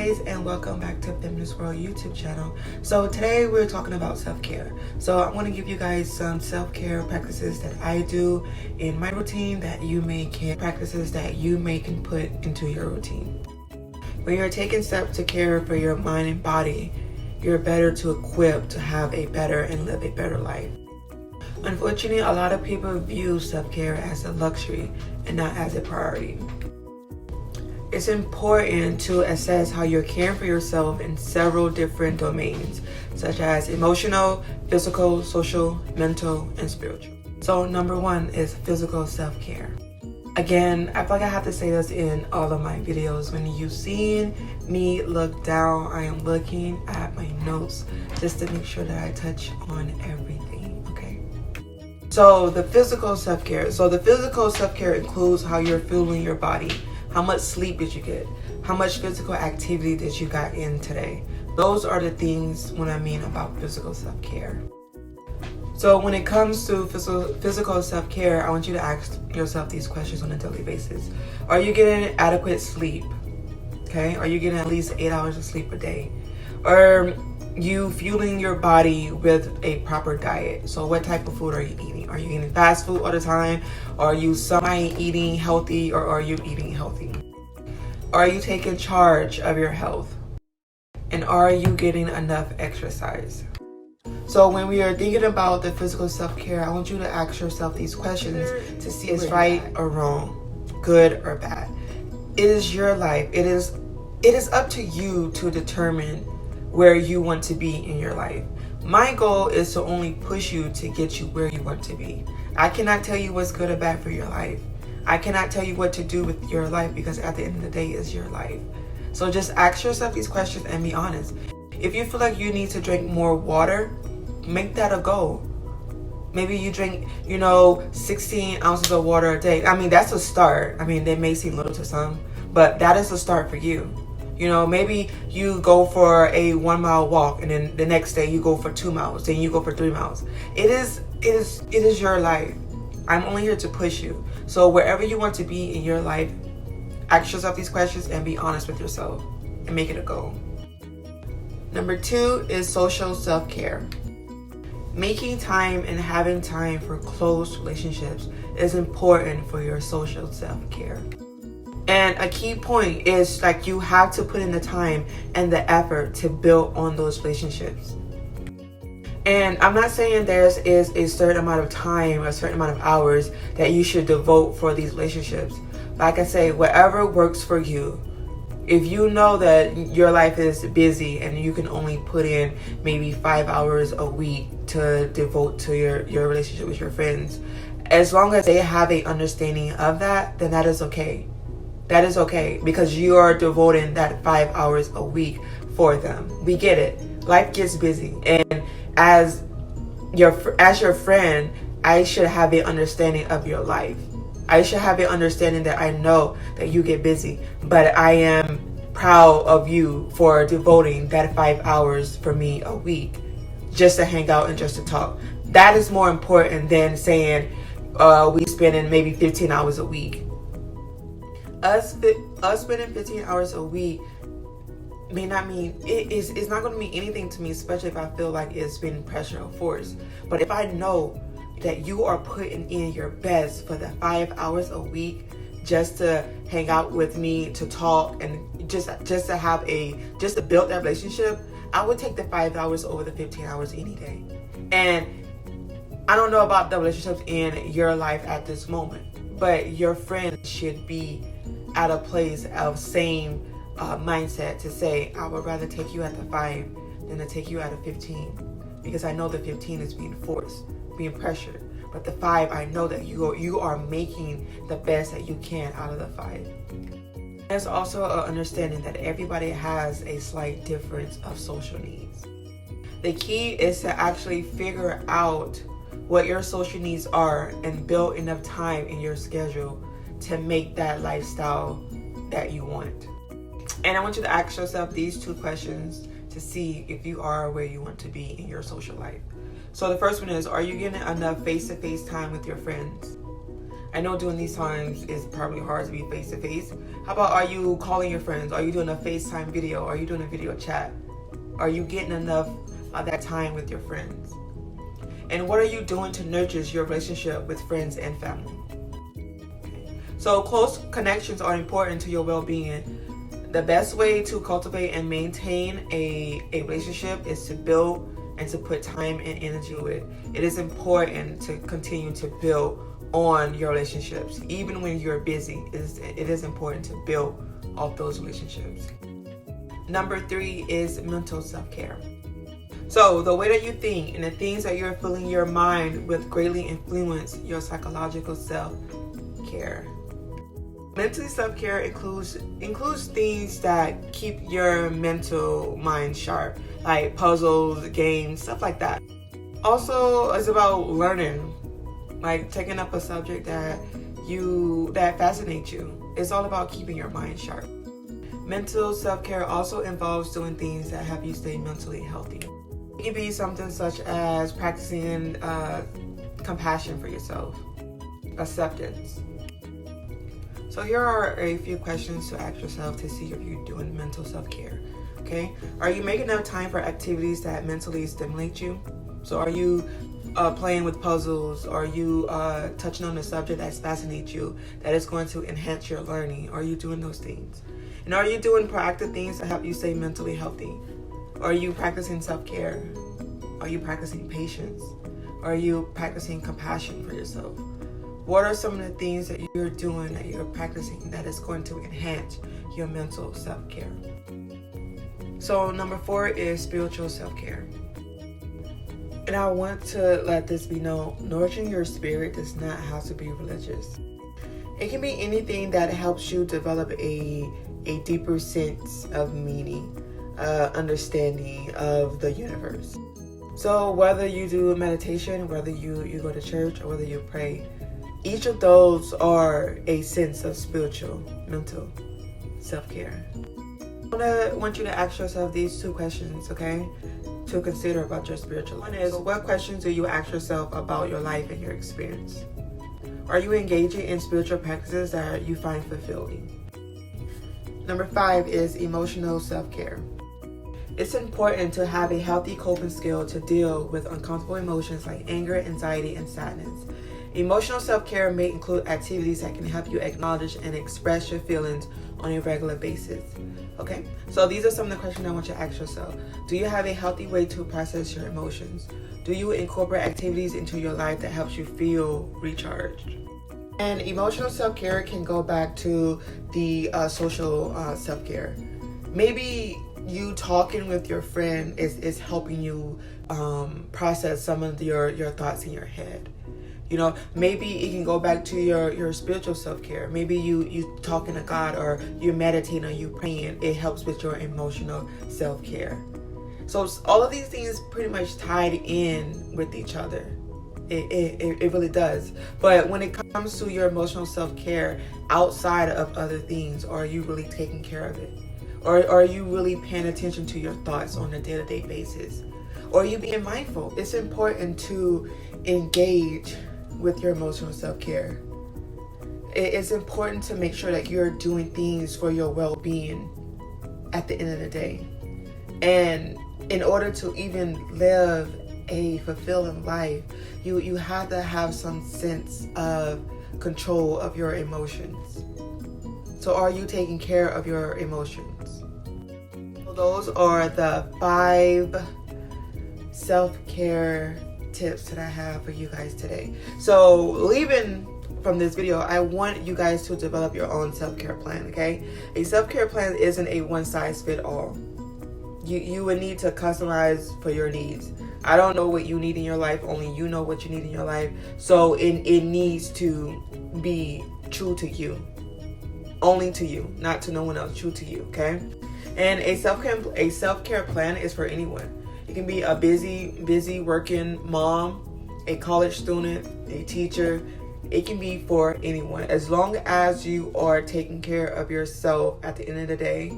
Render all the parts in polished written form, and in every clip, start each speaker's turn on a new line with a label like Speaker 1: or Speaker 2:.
Speaker 1: guys, and welcome back to Feminist World YouTube channel. So today we're talking about self-care. So I want to give you guys some self-care practices that I do in my routine that you may can practices that you may can put into your routine. When you're taking steps to care for your mind and body, you're better to equip to have a better and live a better life. Unfortunately, a lot of people view self-care as a luxury and not as a priority. It's important to assess how you're caring for yourself in several different domains, such as emotional, physical, social, mental, and spiritual. So number one is physical self-care. Again, I feel like I have to say this in all of my videos. When you've seen me look down, I am looking at my notes just to make sure that I touch on everything, okay? So the physical self-care. So the physical self-care includes how you're feeling your body. How much sleep did you get? How much physical activity did you got in today? Those are the things when I mean about physical self-care. So when it comes to physical self-care, I want you to ask yourself these questions on a daily basis. Are you getting adequate sleep? Okay, are you getting at least 8 hours of sleep a day? Are you fueling your body with a proper diet? So what type of food are you eating? Are you eating fast food all the time? Are you eating healthy, or are you eating healthy? Are you taking charge of your health? And are you getting enough exercise? So when we are thinking about the physical self-care, I want you to ask yourself these questions to see if it's right or wrong, good or bad. It is your life. It is up to you to determine where you want to be in your life. My goal is to only push you to get you where you want to be. I cannot tell you what's good or bad for your life. I cannot tell you what to do with your life, because at the end of the day, it's your life. So just ask yourself these questions and be honest. If you feel like you need to drink more water, make that a goal. Maybe you drink, 16 ounces of water a day. I mean, that's a start. I mean, they may seem little to some, but that is a start for you. Maybe you go for a 1 mile walk, and then the next day you go for 2 miles, then you go for 3 miles. It is your life. I'm only here to push you. So wherever you want to be in your life, ask yourself these questions and be honest with yourself and make it a goal. Number 2 is social self-care. Making time and having time for close relationships is important for your social self-care. And a key point is you have to put in the time and the effort to build on those relationships. And I'm not saying there is a certain amount of time, a certain amount of hours that you should devote for these relationships. Like I say, whatever works for you. If you know that your life is busy and you can only put in maybe 5 hours a week to devote to your relationship with your friends, as long as they have an understanding of that, then that is okay. That is okay, because you are devoting that 5 hours a week for them. We get it. Life gets busy, and as your friend, I should have an understanding of your life. I should have an understanding that I know that you get busy, but I am proud of you for devoting that 5 hours for me a week just to hang out and just to talk. That is more important than saying we spending maybe 15 hours a week. Us spending 15 hours a week may not mean it's not going to mean anything to me, especially if I feel like it's been pressure or force. But if I know that you are putting in your best for the 5 hours a week just to hang out with me, to talk, and just to build that relationship, I would take the 5 hours over the 15 hours any day. And I don't know about the relationships in your life at this moment, but your friends should be at a place of same mindset to say, I would rather take you at the 5 than to take you at a 15, because I know the 15 is being forced, being pressured, but the 5, I know that you are making the best that you can out of the 5. There's also an understanding that everybody has a slight difference of social needs. The key is to actually figure out what your social needs are and build enough time in your schedule to make that lifestyle that you want. And I want you to ask yourself these 2 questions to see if you are where you want to be in your social life. So the first one is, are you getting enough face-to-face time with your friends? I know during these times it's probably hard to be face to face. How about, are you calling your friends? Are you doing a FaceTime video? Are you doing a video chat? Are you getting enough of that time with your friends? And what are you doing to nurture your relationship with friends and family? So close connections are important to your well-being. The best way to cultivate and maintain a relationship is to build and to put time and energy with it. It is important to continue to build on your relationships. Even when you're busy, it is important to build off those relationships. Number 3 is mental self-care. So the way that you think and the things that you're filling your mind with greatly influence your psychological self-care. Mentally self-care includes things that keep your mental mind sharp, like puzzles, games, stuff like that. Also, it's about learning, like taking up a subject that fascinates you. It's all about keeping your mind sharp. Mental self-care also involves doing things that help you stay mentally healthy. It can be something such as practicing compassion for yourself, acceptance. So here are a few questions to ask yourself to see if you're doing mental self-care. Okay, are you making enough time for activities that mentally stimulate you? So are you playing with puzzles? Are you touching on a subject that fascinates you, that is going to enhance your learning? Are you doing those things? And are you doing proactive things to help you stay mentally healthy? Are you practicing self-care? Are you practicing patience? Are you practicing compassion for yourself? What are some of the things that you're doing, that you're practicing, that is going to enhance your mental self-care? So number 4 is spiritual self-care. And I want to let this be known, nourishing your spirit does not have to be religious. It can be anything that helps you develop a deeper sense of meaning, understanding of the universe. So whether you do meditation, whether you go to church, or whether you pray, each of those are a sense of spiritual, mental self-care. I want you to ask yourself these 2 questions, okay, to consider about your spiritual life. One is, what questions do you ask yourself about your life and your experience? Are you engaging in spiritual practices that you find fulfilling? Number 5 is emotional self-care. It's important to have a healthy coping skill to deal with uncomfortable emotions like anger, anxiety, and sadness. Emotional self-care may include activities that can help you acknowledge and express your feelings on a regular basis. Okay, so these are some of the questions I want you to ask yourself. Do you have a healthy way to process your emotions? Do you incorporate activities into your life that helps you feel recharged? And emotional self-care can go back to the social self-care. Maybe you talking with your friend is helping you process some of your thoughts in your head. You know, maybe it can go back to your spiritual self-care. Maybe you talking to God, or you meditating, or you praying. It helps with your emotional self-care. So all of these things pretty much tied in with each other. It really does. But when it comes to your emotional self-care outside of other things, are you really taking care of it? Or are you really paying attention to your thoughts on a day-to-day basis? Or are you being mindful? It's important to engage with your emotional self-care. It's important to make sure that you're doing things for your well-being at the end of the day. And in order to even live a fulfilling life, you have to have some sense of control of your emotions. So are you taking care of your emotions? So those are the 5 self-care tips that I have for you guys today. So leaving from this video, I want you guys to develop your own self-care plan, okay? A self-care plan isn't a one-size-fits-all. You would need to customize for your needs. I don't know what you need in your life, only you know what you need in your life. So it needs to be true to you. Only to you, not to no one else, true to you, okay? And a self-care plan is for anyone. It can be a busy working mom, a college student, a teacher. It can be for anyone. As long as you are taking care of yourself at the end of the day,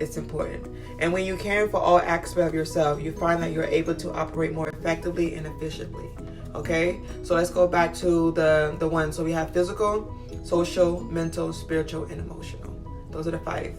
Speaker 1: it's important. And when you're caring for all aspects of yourself, you find that you're able to operate more effectively and efficiently. Okay, so let's go back to the one. So we have physical, social, mental, spiritual, and emotional. Those are the 5.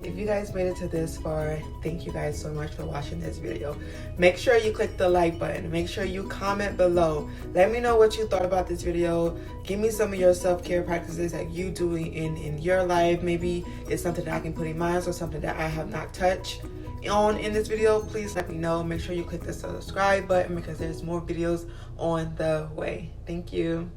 Speaker 1: If you guys made it to this far, thank you guys so much for watching this video. Make sure you click the like button. Make sure you comment below. Let me know what you thought about this video. Give me some of your self-care practices that you do in your life. Maybe it's something that I can put in mine or something that I have not touched on in this video. Please let me know. Make sure you click the subscribe button because there's more videos on the way. Thank you.